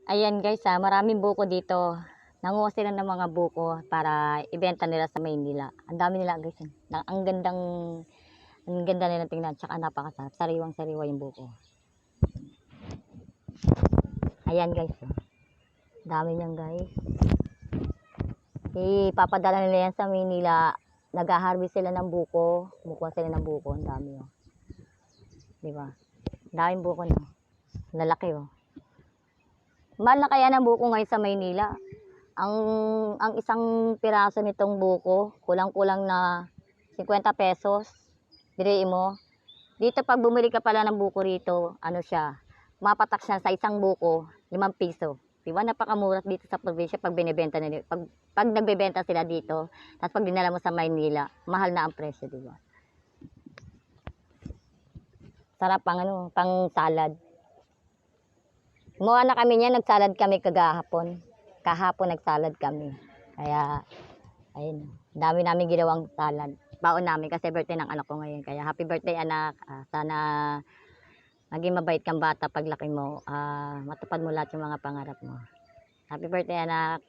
Ayan guys, maraming buko dito. Nanguha sila ng mga buko para ibenta nila sa Maynila. Ang dami nila guys. Ang ganda nila tingnan. Tsaka napakasarap. Sariwang-sariwa yung buko. Ayan guys. Dami niyan guys. Ipapadala nila yan sa Maynila. Nag-harvest sila ng buko. Kumukuha sila ng buko. Ang dami oh. Diba? Daming buko na. Lalaki oh. Mahal na kaya ng buko ngayon sa Maynila. Ang isang piraso nitong buko, kulang-kulang na 50 pesos. Biriin mo. Dito pag bumili ka pala ng buko rito, ano siya, mapatak siya sa isang buko, 5 piso. Diba napakamura dito sa probinsya pag binebenta nila. Pag nagbebenta sila dito, tapos pag dinala mo sa Maynila, mahal na ang presyo, diba? Sarap pang salad. Gumawa na kami niyan, nagsalad kami kagahapon. Kahapon nagsalad kami. Kaya, ayun, dami namin ginawang salad. Baon namin kasi birthday ng anak ko ngayon. Kaya happy birthday anak. Sana maging mabait kang bata paglaki mo. Matupad mo lahat yung mga pangarap mo. Happy birthday anak.